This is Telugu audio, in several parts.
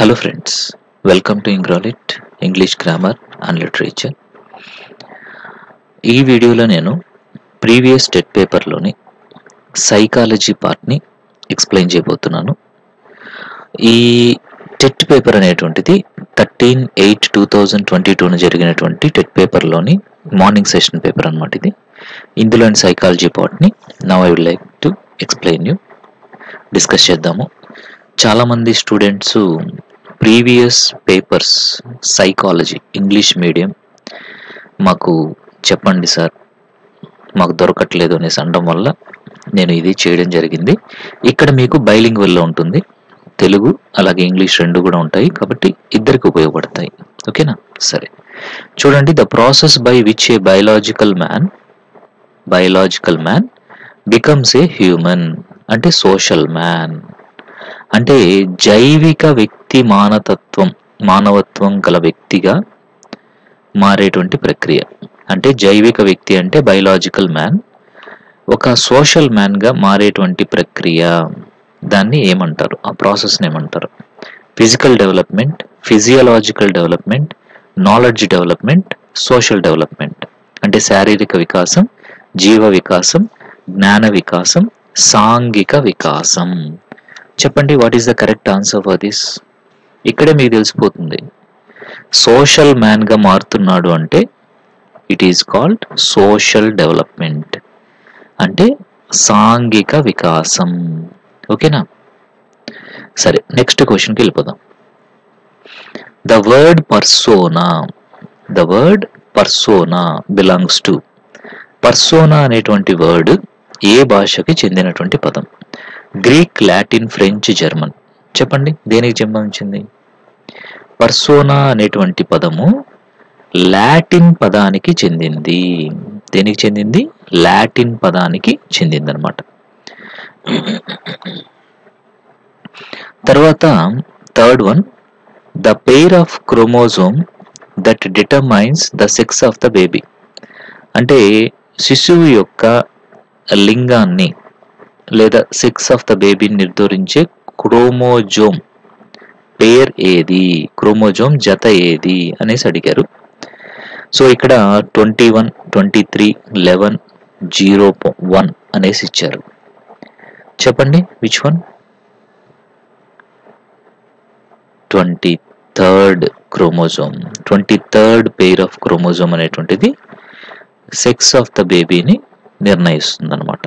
Hello friends, welcome to Ingrolit English Grammar and Literature. ఈ వీడియోలో నేను ప్రీవియస్ టెట్ పేపర్లోని సైకాలజీ పార్ట్ని ఎక్స్ప్లెయిన్ చేయబోతున్నాను. ఈ టెట్ పేపర్ అనేటువంటిది 13/8/2022 జరిగినటువంటి టెట్ పేపర్లోని మార్నింగ్ సెషన్ పేపర్ అన్నమాట. ఇది ఇందులోని సైకాలజీ పార్ట్ని now I would like to explain you. Discuss చేద్దాము. చాలామంది students previous papers psychology English medium మాకు చెప్పండి సార్, మాకు దొరకట్లేదు అనేసి అనడం వల్ల నేను ఇది చేయడం జరిగింది. ఇక్కడ మీకు బైలింగ్వల్లో ఉంటుంది, తెలుగు అలాగే ఇంగ్లీష్ రెండు కూడా ఉంటాయి, కాబట్టి ఇద్దరికి ఉపయోగపడతాయి. ఓకేనా? సరే చూడండి. The process by which A biological man becomes a human అంటే సోషల్ మ్యాన్ అంటే జైవిక వ్యక్తి మానవత్వం గల వ్యక్తిగా మారేటువంటి ప్రక్రియ. అంటే జైవిక వ్యక్తి అంటే బయలాజికల్ మ్యాన్ ఒక సోషల్ మ్యాన్గా మారేటువంటి ప్రక్రియ. దాన్ని ఏమంటారు? ఆ ప్రాసెస్ని ఏమంటారు? Physical development, physiological development, knowledge development, social development. అంటే శారీరక వికాసం, జీవ వికాసం, జ్ఞాన వికాసం, సాంఘిక వికాసం. చెప్పండి, what is the correct answer for this? ఇక్కడే మీకు తెలిసిపోతుంది. సోషల్ మ్యాన్గా మారుతున్నాడు అంటే it is called social development అంటే సాంఘిక వికాసం. ఓకేనా? సరే, నెక్స్ట్ క్వశ్చన్కి వెళ్ళిపోదాం. The word persona belongs to. Persona అనేటువంటి వర్డ్ ఏ భాషకి చెందినటువంటి పదం? Greek, Latin, French, German. చెప్పండి, దేనికి సంబంధించింది? పర్సోనా అనేటువంటి పదము లాటిన్ పదానికి చెందింది. దేనికి చెందింది? లాటిన్ పదానికి చెందింది అనమాట. తర్వాత third one, the pair of chromosome that determines the sex of the baby. అంటే శిశువు యొక్క లింగాన్ని లేదా సెక్స్ ఆఫ్ ద బేబీని నిర్ధారించే క్రోమోజోమ్ పేర్ ఏది? క్రోమోజోమ్ జత ఏది అనేసి అడిగారు. సో ఇక్కడ 21, 23, 11, 01 అనేసి ఇచ్చారు. చెప్పండి, which one? 23rd chromosome, 23rd pair of chromosome అనేటువంటిది సెక్స్ ఆఫ్ ద బేబీని నిర్ణయిస్తుంది అనమాట.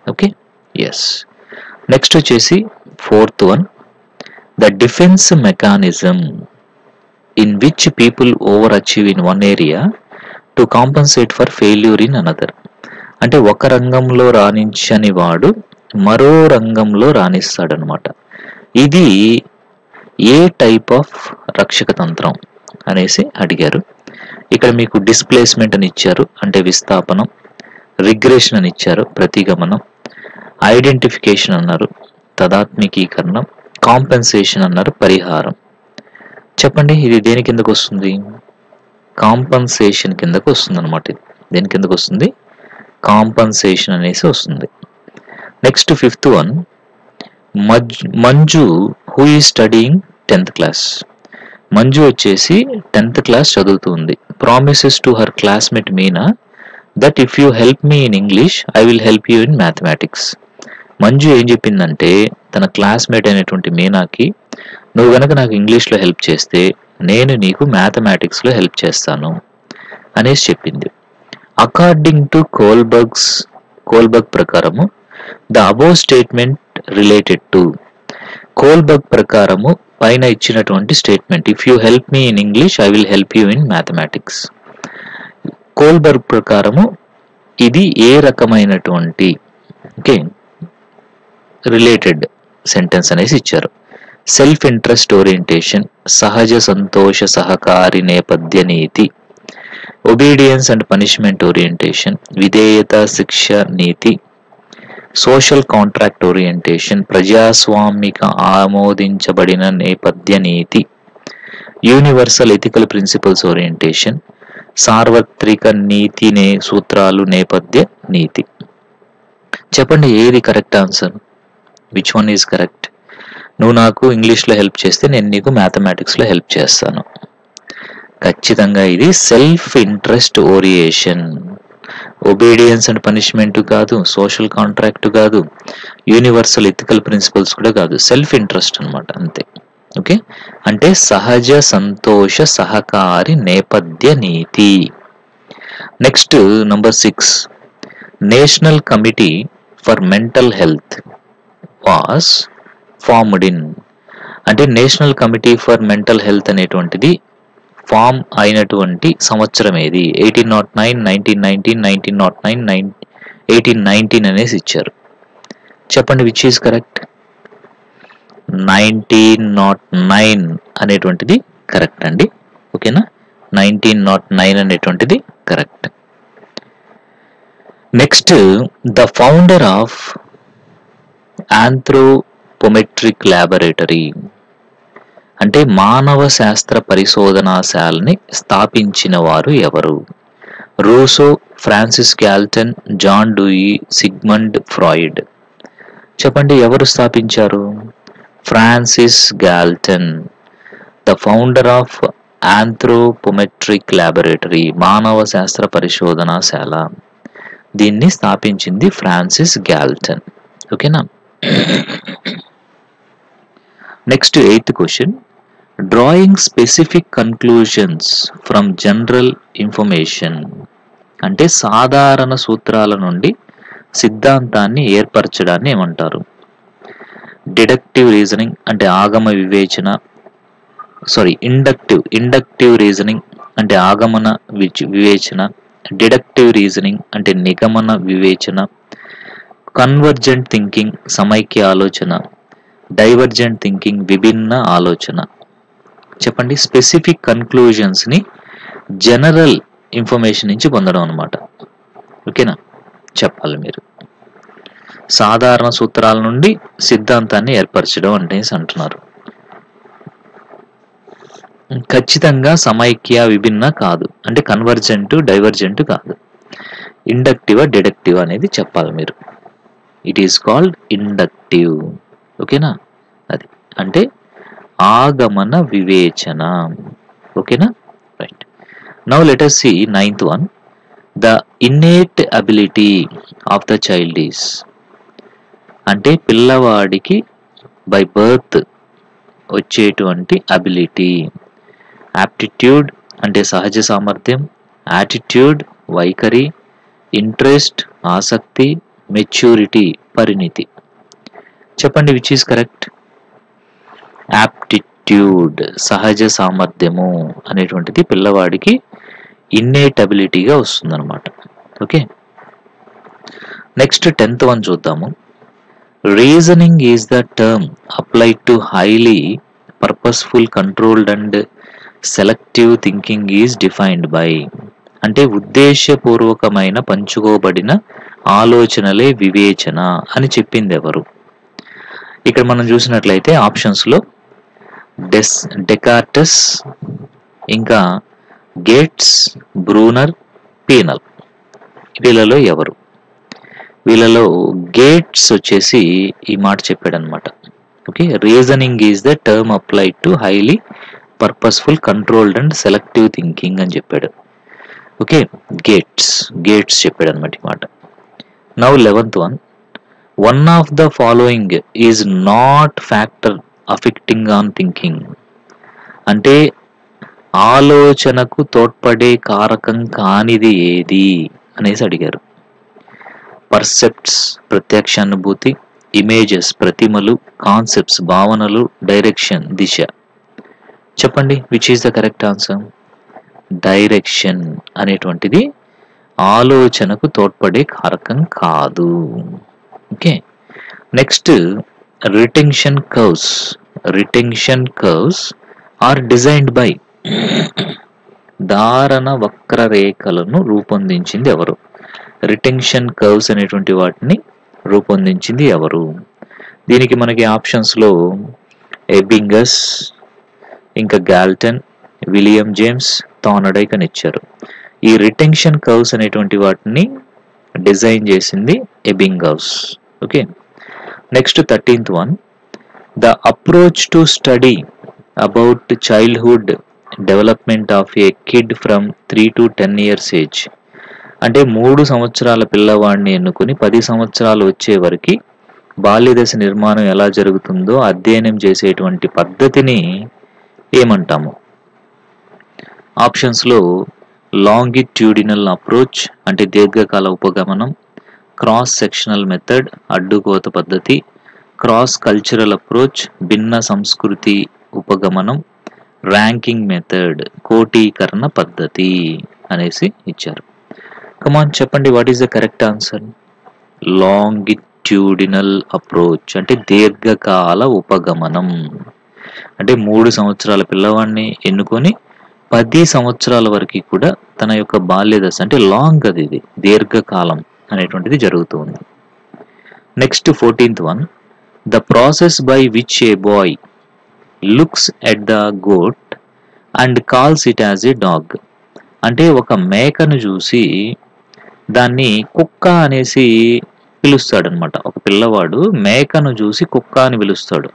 Okay, yes. నెక్స్ట్ వచ్చేసి fourth one, the defence mechanism in which people overachieve in one area to compensate for failure in another. అంటే ఒక రంగంలో రాణించని వాడు మరో రంగంలో రాణిస్తాడనమాట. ఇది ఏ టైప్ ఆఫ్ రక్షక తంత్రం అనేసి అడిగారు. ఇక్కడ మీకు డిస్ప్లేస్మెంట్ అని ఇచ్చారు, అంటే విస్థాపనం. రిగ్రెషన్ అని ఇచ్చారు, ప్రతిగమనం. ఐడెంటిఫికేషన్ అన్నారు, తదాత్మికీకరణం. కాంపెన్సేషన్ అన్నారు, పరిహారం. చెప్పండి, ఇది దేని కిందకు వస్తుంది? కాంపెన్సేషన్ కిందకు వస్తుంది అనమాట. ఇది దేని కిందకు వస్తుంది? కాంపెన్సేషన్ అనేసి వస్తుంది. Next fifth one, Manju who ఈ స్టడీయింగ్ 10th క్లాస్. మంజు వచ్చేసి 10th క్లాస్ చదువుతుంది. Promises to her classmate Meena that if you help me in English I will help you in mathematics. Manju ఏం చెప్పిందంటే తన క్లాస్మేట్ అయినటువంటి మీనాకి, నువ్వు కనుక నాకు ఇంగ్లీష్లో హెల్ప్ చేస్తే నేను నీకు మ్యాథమెటిక్స్లో హెల్ప్ చేస్తాను అనేసి చెప్పింది. అకార్డింగ్ టు కోల్బర్గ్ ప్రకారము the above statement related to. Kohlberg ప్రకారము పైన ఇచ్చినటువంటి statement, if you help me in English I will help you in mathematics. Kohlberg ప్రకారము ఇది ఏ రకమైనటువంటి రిలేటెడ్ సెంటెన్స్ అనేసి ఇచ్చారు. సెల్ఫ్ ఇంట్రెస్ట్ ఓరియంటేషన్, సహజ సంతోష సహకారి నేపథ్య నీతి, ఒబీడియన్స్ అండ్ పనిష్మెంట్ ఓరియంటేషన్, విధేయత శిక్ష నీతి, సోషల్ కాంట్రాక్ట్ ఓరియంటేషన్, ప్రజాస్వామిక ఆమోదించబడిన నేపథ్య నీతి, యూనివర్సల్ ఎథికల్ ప్రిన్సిపల్స్ ఓరియంటేషన్, సార్వత్రిక నీతి సూత్రాలు నేపథ్య నీతి. చెప్పండి, ఏది correct answer? Which one is correct? నువ్వు నాకు ఇంగ్లీష్లో హెల్ప్ చేస్తే నేను నీకు మ్యాథమెటిక్స్లో హెల్ప్ చేస్తాను. ఖచ్చితంగా ఇది self interest orientation. Obedience and punishment కాదు, సోషల్ కాంట్రాక్ట్ కాదు, యూనివర్సల్ ఎథికల్ ప్రిన్సిపల్స్ కూడా కాదు, సెల్ఫ్ ఇంట్రెస్ట్ అనమాట, అంతే. ఓకే, అంటే సహజ సంతోష సహకారి నేపథ్య నీతి. Next number 6, national committee for mental health was formed in. అంటే national committee for mental health అనేటువంటిది ఫామ్ అయినటువంటి సంవత్సరం ఏది? 1809, 1919, 1909, 1819 అనేసి ఇచ్చారు. చెప్పండి విచ్ ఈస్ కరెక్ట్? 1909 అనేటువంటిది కరెక్ట్ అండి. ఓకేనా, 1909 అనేటువంటిది correct. Next, the founder of anthropometric laboratory, అంటే మానవ శాస్త్ర పరిశోధనాశాలని స్థాపించిన వారు ఎవరు? Rousseau, Francis Galton, John Dewey, Sigmund Freud. చెప్పండి ఎవరు స్థాపించారు? Francis Galton, the founder of anthropometric laboratory, మానవ శాస్త్ర పరిశోధనాశాల, దీన్ని స్థాపించింది ఫ్రాన్సిస్ గాల్టన్. ఓకేనా. Next 8th question, drawing specific conclusions from general information, అంటే సాధారణ సూత్రాల నుండి సిద్ధాంతాన్ని ఏర్పరచడాన్ని ఏమంటారు? డిడక్టివ్ రీజనింగ్ అంటే ఆగమ వివేచన, ఇండక్టివ్ రీజనింగ్ అంటే ఆగమన వివేచన, డిడక్టివ్ రీజనింగ్ అంటే నిగమన వివేచన, కన్వర్జెంట్ థింకింగ్ సమైక్య ఆలోచన, డైవర్జెంట్ థింకింగ్ విభిన్న ఆలోచన. చెప్పండి. స్పెసిఫిక్ కన్క్లూజన్స్ని జనరల్ ఇన్ఫర్మేషన్ నుంచి పొందడం అనమాట. ఓకేనా, చెప్పాలి మీరు. సాధారణ సూత్రాల నుండి సిద్ధాంతాన్ని ఏర్పరచడం అంటే అంటున్నారు. ఖచ్చితంగా సమైక్య విభిన్న కాదు, అంటే కన్వర్జెంట్ డైవర్జెంట్ కాదు. ఇండక్టివ్ డిడక్టివ్ అనేది చెప్పాలి మీరు. It is called inductive. ఓకేనా, అది అంటే ఆగమన వివేచన. ఓకేనా, right. Now let us see 9th one. The innate ability of the child is, అంటే పిల్లవాడికి బై బర్త్ వచ్చేటువంటి అబిలిటీ. యాప్టిట్యూడ్ అంటే సహజ సామర్థ్యం, యాటిట్యూడ్ వైఖరి, ఇంట్రెస్ట్ ఆసక్తి, మెచ్యూరిటీ పరిణితి. చెప్పండి విచ్ ఈస్ కరెక్ట్? యాప్టిట్యూడ్ సహజ సామర్థ్యము అనేటువంటిది పిల్లవాడికి ఇన్నేట్ అబిలిటీగా వస్తుందన్నమాట. ఓకే, నెక్స్ట్ 10th one చూద్దాము. Reasoning is the term applied to highly purposeful controlled and selective thinking is defined by, అంటే ఉద్దేశపూర్వకమైన పంచుకోబడిన ఆలోచనలే వివేచన అని చెప్పింది ఎవరు? ఇక్కడ మనం చూసినట్లయితే ఆప్షన్స్లో డెకార్టస్, ఇంకా గేట్స్, బ్రూనర్, పీనల్. వీళ్ళలో ఎవరు? వీళ్ళలో గేట్స్ వచ్చేసి ఈ మాట చెప్పాడు అనమాట. Okay, reasoning is the term applied to highly purposeful controlled and selective thinking అని చెప్పాడు. ఓకే, గేట్స్ చెప్పాడు అనమాట ఈ మాట. Now 11th one. One of the following is not factor affecting on thinking, అంటే ఆలోచనకు తోడ్పడే కారకం కానిది ఏది అనేసి అడిగారు. పర్సెప్ట్స్ ప్రత్యక్షానుభూతి, ఇమేజెస్ ప్రతిమలు, కాన్సెప్ట్స్ భావనలు, డైరెక్షన్ దిశ. చెప్పండి which is the correct answer? Direction అనేటువంటిది ఆలోచనకు తోడ్పడే కారకం కాదు. Okay, next retention curves are designed by, ధారణ వక్రరేఖలను రూపొందించింది ఎవరు? రిటెన్షన్ కర్వ్స్ అనేటువంటి వాటిని రూపొందించింది ఎవరు? దీనికి మనకి ఆప్షన్స్లో ఎబింగస్, ఇంకా గాల్టన్, విలియం జేమ్స్, థార్న్డైక్ అని ఇచ్చారు. ఈ రిటెన్షన్ కర్వ్స్ అనేటువంటి వాటిని డిజైన్ చేసింది Ebbinghaus. Okay, next 13th one. The approach to study about childhood development of a kid from 3 to 10 years age. అంటే 3 సంవత్సరాల పిల్లవాడిని ఎన్నుకుని 10 సంవత్సరాలు వచ్చే వరకు బాల్యదశ నిర్మాణం ఎలా జరుగుతుందో అధ్యయనం చేసేటువంటి పద్ధతిని ఏమంటాము? ఆప్షన్స్లో లాంగిట్యూడినల్ అప్రోచ్ అంటే దీర్ఘకాల ఉపగమనం, క్రాస్ సెక్షనల్ మెథడ్ అడ్డుకోత పద్ధతి, క్రాస్ కల్చరల్ అప్రోచ్ భిన్న సంస్కృతి ఉపగమనం, ర్యాంకింగ్ మెథడ్ కోటీకరణ పద్ధతి అనేసి ఇచ్చారు. కమాన్ చెప్పండి, what is the correct answer? Longitudinal approach అంటే దీర్ఘకాల ఉపగమనం. అంటే 3 సంవత్సరాల పిల్లవాడిని ఎన్నుకొని 10 సంవత్సరాల వరకు కూడా తన యొక్క బాల్యదశ అంటే లాంగ్ అది, ఇది దీర్ఘకాలం అనేటువంటిది జరుగుతుంది. Next 14th one, the process by which a boy looks at the goat and calls it as a dog. అంటే ఒక మేకను చూసి దాన్ని కుక్క అనేసి పిలుస్తాడనమాట. ఒక పిల్లవాడు మేకను చూసి కుక్క అని పిలుస్తాడు.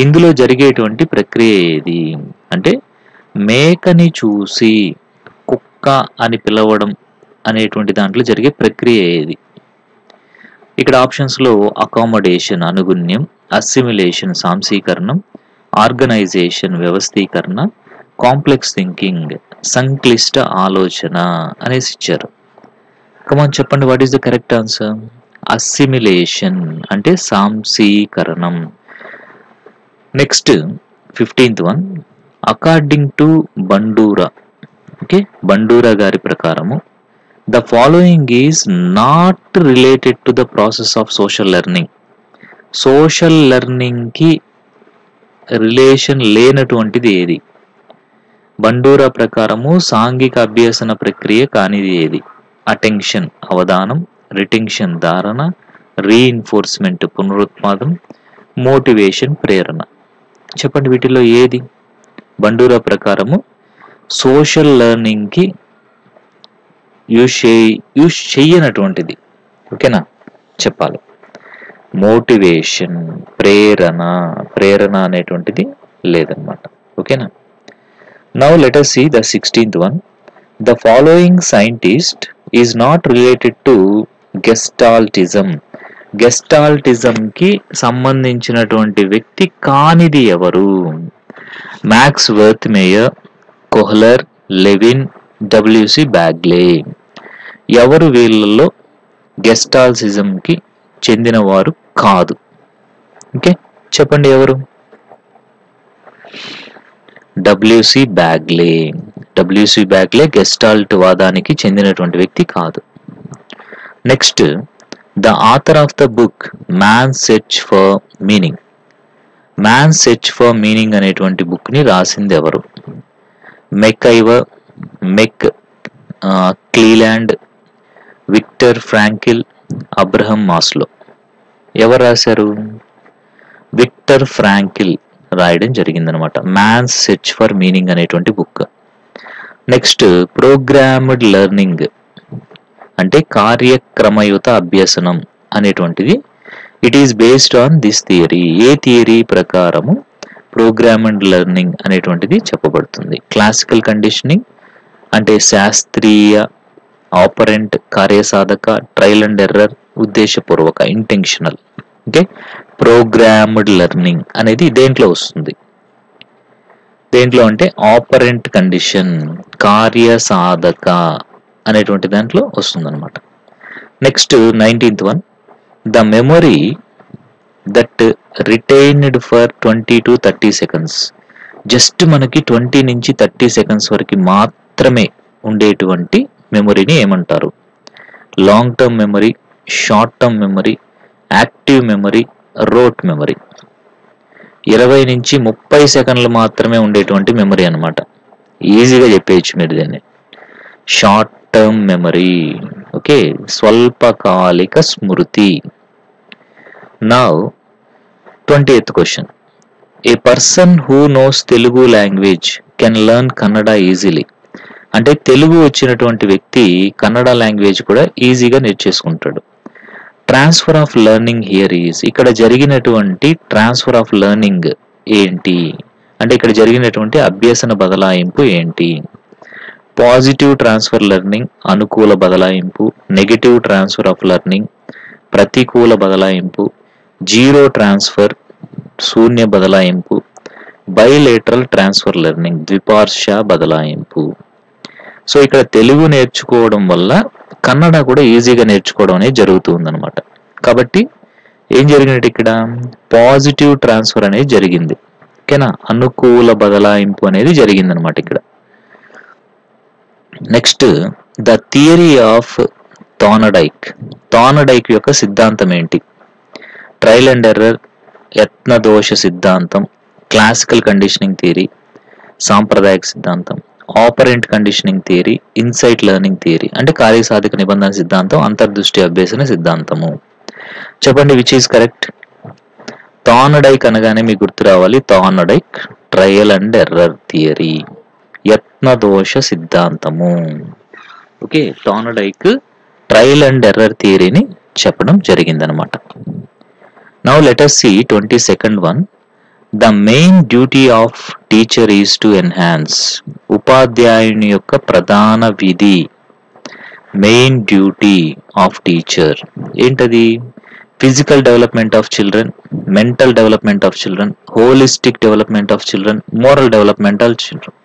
ఇందులో జరిగేటువంటి ప్రక్రియ ఏది? అంటే మేకని చూసి కుక్క అని పిలవడం అనేటువంటి దాంట్లో జరిగే ప్రక్రియ ఏది? ఇక్కడ ఆప్షన్స్లో అకామడేషన్ అనుగుణ్యం, అసిమిలేషన్ సాంశీకరణం, ఆర్గనైజేషన్ వ్యవస్థీకరణ, కాంప్లెక్స్ థింకింగ్ సంక్లిష్ట ఆలోచన అనేసి ఇచ్చారు. కమాన్ చెప్పండి, what is the correct answer? Assimilation అంటే సాంశీకరణం. Next 15th one, according to Bandura, okay, Bandura గారి ప్రకారము the following is not related to the process of social learning. Social లెర్నింగ్కి రిలేషన్ లేనటువంటిది ఏది? బండూరా ప్రకారము సాంఘిక అభ్యసన ప్రక్రియ కానిది ఏది? అటెన్షన్ అవధానం, రిటెన్షన్ ధారణ, రీఇన్ఫోర్స్మెంట్ పునరుత్పాదం, మోటివేషన్ ప్రేరణ. చెప్పండి వీటిలో ఏది? బండూరా ప్రకారము సోషల్ లెర్నింగ్కి యూజ్ చెయ్యనటువంటిది, ఓకేనా, చెప్పాలి. మోటివేషన్ ప్రేరణ అనేటువంటిది లేదనమాట, ఓకేనా. Now let us see the 16th one. The following scientist is not related to Gestaltism. గెస్టాల్టిజంకి సంబంధించినటువంటి వ్యక్తి కానిది ఎవరు? Max Wertheimer, Kohler, Lewin, W C Bagley. ఎవరు వీళ్ళల్లో గెస్టాల్టిజంకి చెందినవారు కాదు? ఓకే, చెప్పండి ఎవరు? డబ్ల్యూసి బ్యాగ్లే గెస్టాల్ట్ వాదానికి చెందినటువంటి వ్యక్తి కాదు. Next, the author of the book man search for meaning అనేటువంటి బుక్ని రాసింది ఎవరు? McIver, Cleland, Viktor Frankl, Abraham Maslow. ఎవరు రాశారు? విక్టర్ ఫ్రాంకిల్ రాయడం జరిగిందనమాట మ్యాన్ సెర్చ్ ఫర్ మీనింగ్ అనేటువంటి బుక్. నెక్స్ట్, ప్రోగ్రామ్డ్ లెర్నింగ్ అంటే కార్యక్రమయుత అభ్యసనం అనేటువంటిది it is based on this theory. ఏ థియరీ ప్రకారము ప్రోగ్రామ్డ్ లెర్నింగ్ అనేటువంటిది చెప్పబడుతుంది? క్లాసికల్ కండిషనింగ్ అంటే శాస్త్రీయ, ఆపరెంట్ కార్యసాధక, ట్రయల్ అండ్ ఎర్రర్, ఉద్దేశపూర్వక ఇంటెన్షనల్. ఓకే, ప్రోగ్రామ్డ్ లెర్నింగ్ అనేది దేంట్లో వస్తుంది? దేంట్లో అంటే ఆపరెంట్ కండిషన్, కార్యసాధక అనేటువంటి దాంట్లో వస్తుంది అనమాట. Next 19th one, the memory that retained for 20 to 30 seconds. Just మనకి 20 నుంచి 30 seconds వరకు మాత్రమే ఉండేటువంటి మెమరీని ఏమంటారు? Long term memory, short term memory, active memory, wrote memory. 20 నుంచి 30 సెకండ్లు మాత్రమే ఉండేటువంటి మెమరీ అనమాట. ఈజీగా చెప్పేయచ్చు మీరు దీన్ని. షార్ట్ టర్మ్ మెమరీ, ఓకే, స్వల్పకాలిక స్మృతి. Now 20th question, a person who knows Telugu language can learn Kannada easily. అంటే తెలుగు వచ్చినటువంటి వ్యక్తి కన్నడ లాంగ్వేజ్ కూడా ఈజీగా నేర్చేసుకుంటాడు. Transfer of learning here is, ఇక్కడ జరిగినటువంటి ట్రాన్స్ఫర్ ఆఫ్ లెర్నింగ్ ఏంటి అంటే ఇక్కడ జరిగినటువంటి అభ్యసన బదలాయింపు ఏంటి? పాజిటివ్ ట్రాన్స్ఫర్ లెర్నింగ్ అనుకూల బదలాయింపు, నెగటివ్ ట్రాన్స్ఫర్ ఆఫ్ లెర్నింగ్ ప్రతికూల బదలాయింపు, జీరో ట్రాన్స్ఫర్ శూన్య బదలాయింపు, బైలేటరల్ ట్రాన్స్ఫర్ లెర్నింగ్ ద్విపార్ష బదలాయింపు. సో ఇక్కడ తెలుగు నేర్చుకోవడం వల్ల కన్నడ కూడా ఈజీగా నేర్చుకోవడం అనేది జరుగుతుంది అనమాట. కాబట్టి ఏం జరిగినట్టు ఇక్కడ పాజిటివ్ ట్రాన్స్ఫర్ అనేది జరిగింది, ఓకేనా, అనుకూల బదలాయింపు అనేది జరిగింది అనమాట ఇక్కడ. నెక్స్ట్ ద థియరీ ఆఫ్ థార్నడైక్, థార్నడైక్ యొక్క సిద్ధాంతం ఏంటి? ట్రయల్ అండ్ ఎర్రర్, యత్నదోష సిద్ధాంతం, క్లాసికల్ కండిషనింగ్ థియరీ, సాంప్రదాయక సిద్ధాంతం, operant conditioning theory, insight learning theory అంటే కార్యసాధక నిబంధన సిద్ధాంతం, అంతర్దృష్టి అభ్యసన సిద్ధాంతము. చెప్పండి విచ్ ఈస్ కరెక్ట్? థార్నడైక్ అనగానే మీకు గుర్తు రావాలి Thorndike trial and error theory, యత్నదోష సిద్ధాంతము. Okay, Thorndike trial and error థియరీని చెప్పడం జరిగిందనమాట. Now let us see 22nd one. The main duty of teacher is to enhance, ఉపాధ్యాయుని యొక్క ప్రధాన విధి, మెయిన్ డ్యూటీ ఆఫ్ టీచర్ ఏంటది? Physical development of children, mental development of children, holistic development of children, moral development of children.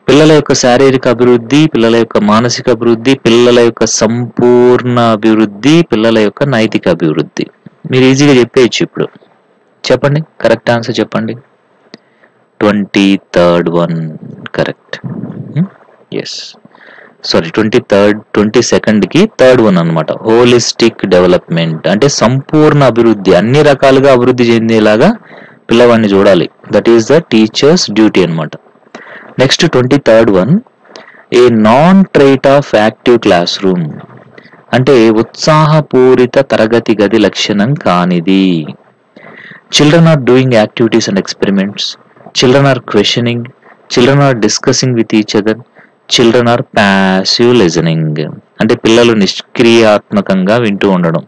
పిల్లల యొక్క శారీరక అభివృద్ధి, పిల్లల యొక్క మానసిక అభివృద్ధి, పిల్లల యొక్క సంపూర్ణ అభివృద్ధి, పిల్లల యొక్క నైతిక అభివృద్ధి. మీరు ఈజీగా చెప్పేయచ్చు. ఇప్పుడు చెప్పండి కరెక్ట్ ఆన్సర్ చెప్పండి. 23rd one correct. Yes sorry 22nd కి థర్డ్ వన్ అనమాట. హోలిస్టిక్ డెవలప్మెంట్ అంటే సంపూర్ణ అభివృద్ధి, అన్ని రకాలుగా అభివృద్ధి చెందేలాగా పిల్లవాడిని చూడాలి. That is the teacher's duty అనమాట. Next 23rd one, a non trait of active class room అంటే ఉత్సాహపూరిత తరగతి గది లక్షణం కానిది. Children are doing activities and experiments. Children are questioning. Children are discussing with each other. Children are passive listening. అంటే పిల్లలు నిష్క్రియాత్మకంగా వింటూ ఉండడం,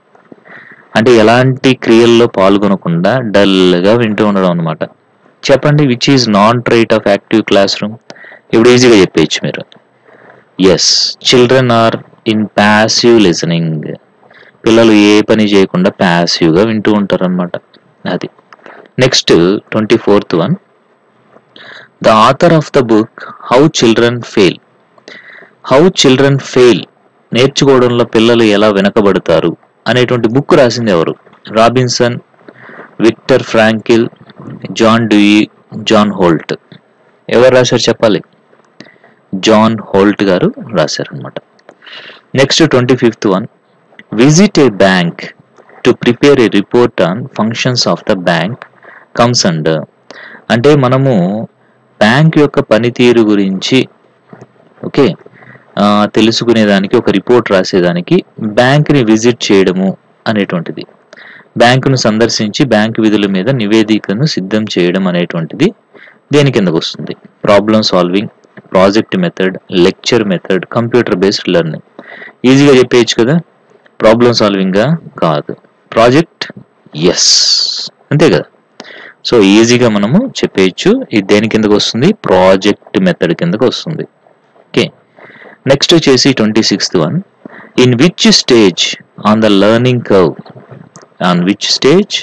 అంటే ఎలాంటి క్రియల్లో పాల్గొనకుండా డల్గా వింటూ ఉండడం అనమాట. చెప్పండి which is non trait of active class room? ఇప్పుడు ఈజీగా చెప్పేయచ్చు మీరు. Yes, children are in passive listening. పిల్లలు ఏ పని చేయకుండా ప్యాసివ్గా వింటూ ఉంటారు అనమాట. అది. Next 24th one, the author of the book how children fail. How children fail, నేర్చుకోవడంలో పిల్లలు ఎలా వెనకబడతారు అనేటువంటి బుక్ రాసింది ఎవరు? Robinson, Victor Frankl, John Dewey, John Holt. ఎవరు రాశారు చెప్పాలి? జాన్ హోల్ట్ గారు రాశారనమాట. Next 25th one, visit A bank to prepare A report on functions of the bank comes under. అంటే మనము బ్యాంక్ యొక్క పనితీరు గురించి ఓకే తెలుసుకునేదానికి, ఒక రిపోర్ట్ రాసేదానికి బ్యాంక్ని విజిట్ చేయడము అనేటువంటిది, బ్యాంకును సందర్శించి బ్యాంక్ విధుల మీద నివేదికను సిద్ధం చేయడం అనేటువంటిది దేని కిందకు వస్తుంది? Problem solving, project method, lecture method, computer based learning. ఈజీగా చెప్పేయచ్చు కదా. ప్రాబ్లమ్ సాల్వింగ్గా కాదు, ప్రాజెక్ట్ ఎస్ అంతే కదా. సో ఈజీగా మనము చెప్పేయచ్చు ఇది దేని కిందకు వస్తుంది? ప్రాజెక్ట్ మెథడ్ కిందకు వస్తుంది. ఓకే, నెక్స్ట్ వచ్చేసి 26th one, in which stage on the learning curve, on which stage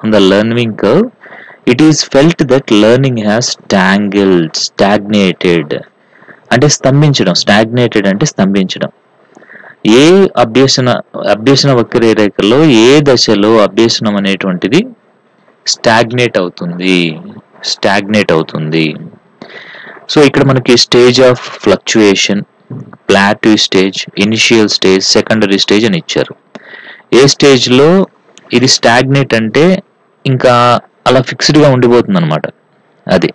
on the learning curve it is felt that learning has stagnated. అంటే స్తంభించడం, స్టాగ్నేటెడ్ అంటే స్తంభించడం. ఏ అభ్యసన వక్రరేఖలో ఏ దశలో అభ్యసనం అనేటువంటిది స్టాగ్నేట్ అవుతుంది. సో ఇక్కడ మనకి stage of fluctuation, plateau stage, initial stage, secondary stage అని ఇచ్చారు. ఏ స్టేజ్లో ఇది స్టాగ్నేట్ అంటే ఇంకా అలా ఫిక్స్డ్గా ఉండిపోతుంది అనమాట. అది.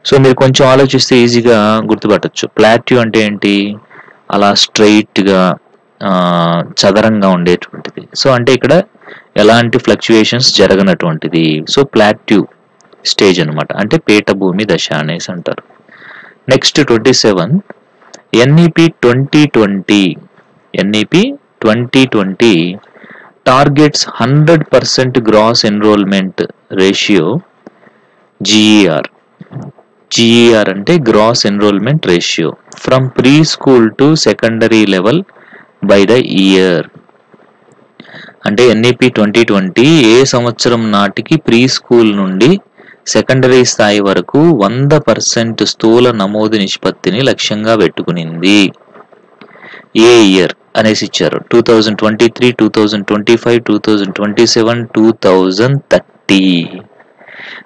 సో మీరు కొంచెం ఆలోచిస్తే ఈజీగా గుర్తుపట్టచ్చు. ప్లాట్యూ అంటే ఏంటి? అలా స్ట్రైట్గా చదరంగా ఉండేటువంటిది. సో అంటే ఇక్కడ ఎలాంటి ఫ్లక్చుయేషన్స్ జరగనటువంటిది. సో ప్లాట్యూ స్టేజ్ అనమాట, అంటే పీఠభూమి దశ అనేసి అంటారు. Next 27, NEP 2020 targets 100% gross enrollment ratio, GER. GER అంటే gross enrollment ratio from preschool to secondary level by the year. అంటే NEP 2020 ఏ సంవత్సరం నాటికి ప్రీ స్కూల్ నుండి సెకండరీ స్థాయి వరకు 100% స్థూల నమోదు నిష్పత్తిని లక్ష్యంగా పెట్టుకునింది. ఏ ఇయర్ అనేసి ఇచ్చారు. 2023, 2025, 2027, 2030.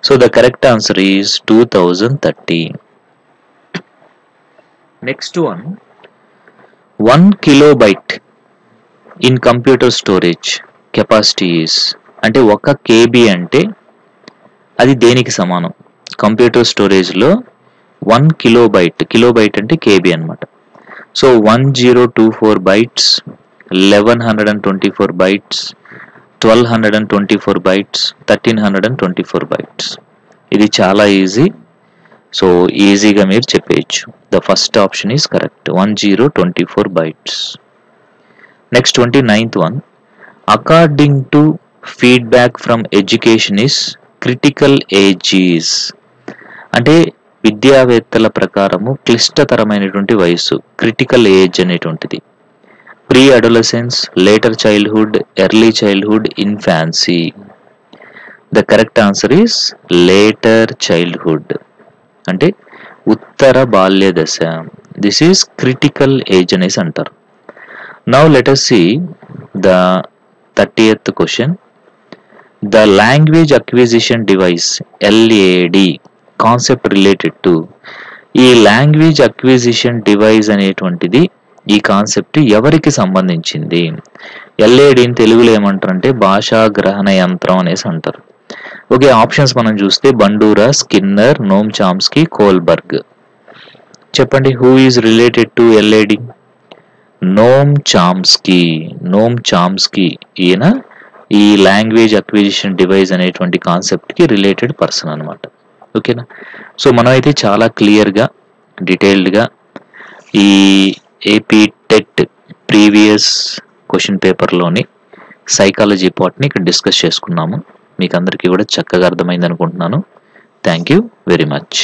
So the correct answer is 2030. Next one, 1 kilobyte in computer storage capacity is, అంటే 1 KB అంటే అది దేనికి సమానం? కంప్యూటర్ స్టోరేజ్లో 1 కిలోబైట్ అంటే KB అనమాట. So 1024 bytes, 1124 bytes, 1224 bytes, 1324 bytes. ఇది చాలా ఈజీ. సో ఈజీగా మీరు చెప్పేయచ్చు. The first option is correct, 1024 bytes. Next 29th one, according to feedback from education is critical age is, అంటే విద్యావేత్తల ప్రకారము క్లిష్టతరమైనటువంటి వయసు క్రిటికల్ ఏజ్ అనేటువంటిది. Pre adolescence, later childhood, early childhood, infancy. The correct answer is later childhood, అంటే ఉత్తర బాల్య దశ. దిస్ ఈజ్ క్రిటికల్ ఏజ్ అనేసి అంటారు. Now let us see the 30th question. The language acquisition device, LAD, concept related to, ఈ లాంగ్వేజ్ అక్విజిషన్ డివైస్ అనేటువంటిది ఈ కాన్సెప్ట్ ఎవరికి సంబంధించింది? LADని తెలుగులో ఏమంటారంటే భాషా గ్రహణ యంత్రం అనేసి అంటారు. ఓకే, ఆప్షన్స్ మనం చూస్తే బండూరా, స్కిన్నర్, నోమ్ చామ్స్కీ, కోల్బర్గ్. చెప్పండి, who is related to LAD? నోమ్ Chomsky ఈయన ఈ లాంగ్వేజ్ అక్విజిషన్ డివైస్ అనేటువంటి కాన్సెప్ట్కి రిలేటెడ్ పర్సన్ అనమాట. ఓకేనా? సో మనం అయితే చాలా క్లియర్గా డీటెయిల్డ్గా ఈ AP టెట్ ప్రీవియస్ క్వశ్చన్ పేపర్లోని సైకాలజీ పార్ట్ని ఇక్కడ డిస్కస్ చేసుకున్నాము. మీకు అందరికీ కూడా చక్కగా అర్థమైంది అనుకుంటున్నాను. Thank you very much.